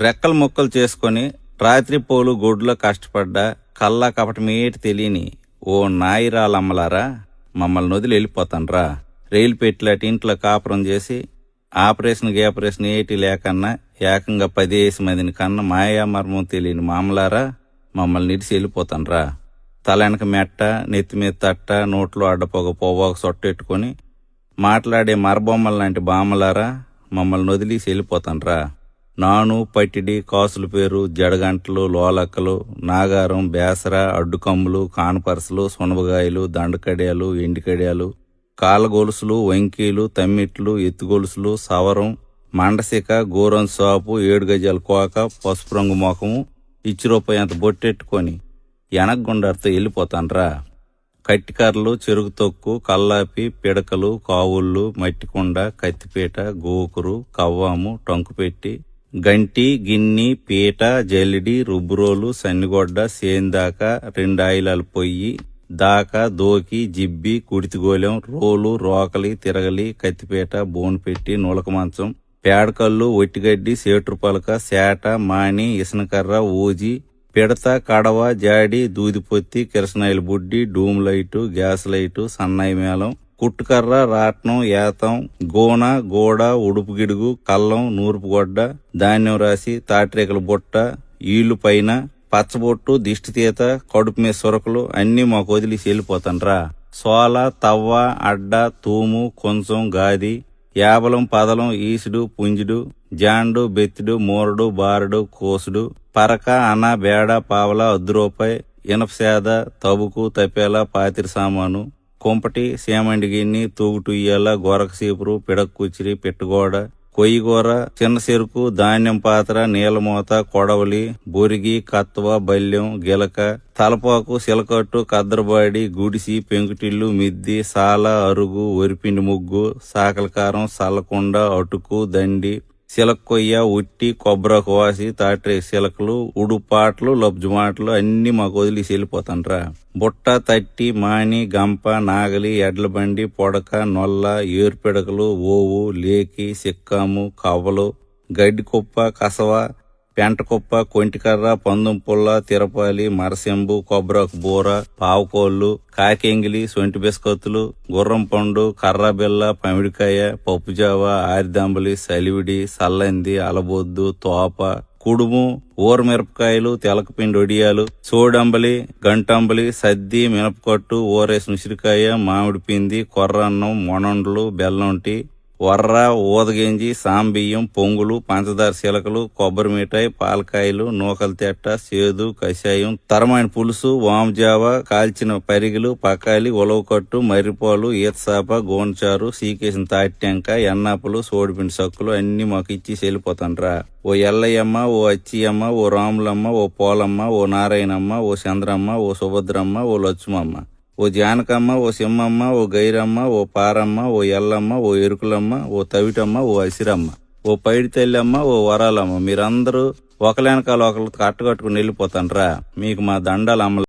రెక్కలు ముక్కలు చేసుకొని రాత్రిపోలు గొడ్లో కష్టపడ్డా కల్లా కపటమేటి తెలియని ఓ నాయిరాలమ్మలారా, మమ్మల్ని వదిలి వెళ్ళిపోతాన్రా. రైలు పెట్టిలాటి ఇంట్లో కాపురం చేసి ఆపరేషన్ ఏటి లేకన్నా ఏకంగా 10 మందిని కన్నా మాయామర్మం తెలియని మామలారా, మమ్మల్ని ఇడిసి వెళ్ళిపోతాన్రా. తలెనక మెట్ట, నెత్తిమీద తట్ట, నోట్లో అడ్డపోగ పొవ్వాకు సొట్టెట్టుకొని మాట్లాడే మరబొమ్మల లాంటి బామ్మలారా, మమ్మల్ని వదిలేసి వెళ్ళిపోతాన్రా. నాను, పట్టిడి, కాసుల పేరు, జడగంటలు, లోలక్కలు, నాగారం, బేసర, అడ్డుకమ్ములు, కానపరసలు, సునబగాయలు, దండకడియాలు, ఎండికడియాలు, కాళ్ళగొలుసులు, వంకీలు, తమ్మిట్లు, ఎత్తుగొలుసులు, సవరం, మండసిక, గోరం సాపు, 7 గజాల కోక, పసుపు రంగు మొఖము, రూపాయి అంత బొట్టెట్టుకొని ఎనగగుండారితో వెళ్ళిపోతాన్రా. కట్టికర్రలు, చెరుకు తొక్కు, కల్లాపి, పిడకలు, కావుళ్ళు, మట్టికొండ, కత్తిపీట, గోకురు, కవ్వాము, టంకుపెట్టి, గంటి, గిన్ని, పీట, జల్లిడి, రుబ్బురోలు, సన్నిగొడ్డ, సేందాక, 2 ఆయిలాల పొయ్యి దాకా, దోకి, జిబ్బి, కుడితిగోలెం, రోలు, రోకలి, తిరగలి, కత్తిపీట, బోనుపెట్టి, నులక మంచం, పేడకల్లు, ఒట్టిగడ్డి, సేట్రు పలక, సేట, మాణి, ఇసనకర్ర, ఊజి, పిడత, కడవ, జాడి, దూదిపొత్తి, కిరసనాయిల బుడ్డి, డూమ్ లైటు, గ్యాస్ లైటు, సన్నాయి మేళం, కుట్టుకర్ర, రాట్నం, ఏతం, గోన, గోడ, ఉడుపు గిడుగు, కల్లం, నూర్పుగొడ్డ, ధాన్యం రాసి, తాటిరేకల బుట్ట, ఈళ్లు పైన, పచ్చబొట్టు, దిష్టితీత, కడుపు మీద సొరకలు అన్నీ మాకు వదిలేసి వెళ్ళిపోతాన్రా. సోల, తవ్వ, అడ్డ, తూము, కొంచెం, గాది, యాబలం, పదలం, ఈసుడు, పుంజుడు, జాండు, బెత్తిడు, మూరడు, బారడు, కోసుడు, పరక, అన, బేడ, పావల, రూపాయి, ఇనపసేద, తబుకు, తపేల, పాతిరి సామాను, కుంపటి, సేమండి గిన్ని, తూగుటుయ్యాల, గొరక సీపురు, పిడక్ కుచిరి, పిట్టగోడ, కొయ్యిగూర, చిన్న చెరుకు, ధాన్యం పాత్ర, నీలమూత, కొడవలి, బొరిగి, కత్వ, బల్యం, గిలక, తలపాకు, సిలకట్టు, కద్దరబాడి, గుడిసి, పెంకుటిల్లు, మిద్ది, సాల, అరుగు, వరిపిండి ముగ్గు, సాకలకారం, సల్లకుండ, అటుకు, దండి, సిలక్కొయ్య, ఉట్టి, కొబ్బరకు వాసి, తాటి సిలకలు, ఉడుపాట్లు, లబ్జుమాటలు అన్ని మాకు వదిలేసి వెళ్ళిపోతాన్రా. బుట్ట, తట్టి, మాని, గంప, నాగలి, ఎడ్లబండి, పొడక, నొల్ల, ఏరుపిడకలు, ఓవు, లేకి, సిక్కాము, కవ్వలు, గడ్డి కుప్ప, కసవ, పెంటకుప్ప, కొంటికర్ర, పందుం పుల్ల, తిరపాలి, మరసెంబు, కొబ్బరాకు బూర, పావుకోళ్లు, కాకెంగిలి, సొంటి బిస్కత్తులు, గుర్రం పండు, కర్రబిల్ల, పమిడికాయ, పప్పుజావ, ఆరిదంబలి, సలివిడి, సల్లంది, అలబొద్దు, తోప, కుడుము, ఊరమిరపకాయలు, తెలకపిండి ఒడియాలు, సోడంబలి, గంటంబలి, సద్ది, మినపకట్టు, ఊరేసిన ఉసిరికాయ, మామిడి పిండి, కొర్రన్నం, మొనండ్లు, బెల్లంటి, వర్ర, ఊదగింజి, సాంబియ్యం, పొంగులు, పంచదార శిలకలు, కొబ్బరి మిఠాయి, పాలకాయలు, నూకల తెట్ట, సేదు, కషాయం, తరమైన పులుసు, వామజావ, కాల్చిన పరిగిలు, పకాలి, ఉలవకట్టు, మర్రిపాలు, ఈతసాప, గోన్చారు, సీకేసిన తాటిటెంక, ఎన్నాపులు, సోడిపిండి సక్కులు అన్ని మాకు ఇచ్చి వెళ్ళిపోతాన్రా. ఓ ఎల్లయ్యమ్మ, ఓ అచ్చియమ్మ, ఓ రాములమ్మ, ఓ పోలమ్మ, ఓ నారాయణమ్మ, ఓ చంద్రమ్మ, ఓ సుభద్రమ్మ, ఓ లక్ష్మమ్మ, ఓ జానకమ్మ, ఓ సింహమ్మ, ఓ గైరమ్మ, ఓ పారమ్మ, ఓ ఎల్లమ్మ, ఓ ఎరుకులమ్మ, ఓ తవిటమ్మ, ఓ అసిరమ్మ, ఓ పైడి తల్లమ్మ, ఓ వరాలమ్మ, మీరందరూ ఒకలేనకాల ఒకరు కట్టకట్టుకుని వెళ్ళిపోతాన్రా. మీకు మా దండాలు అమ్మ.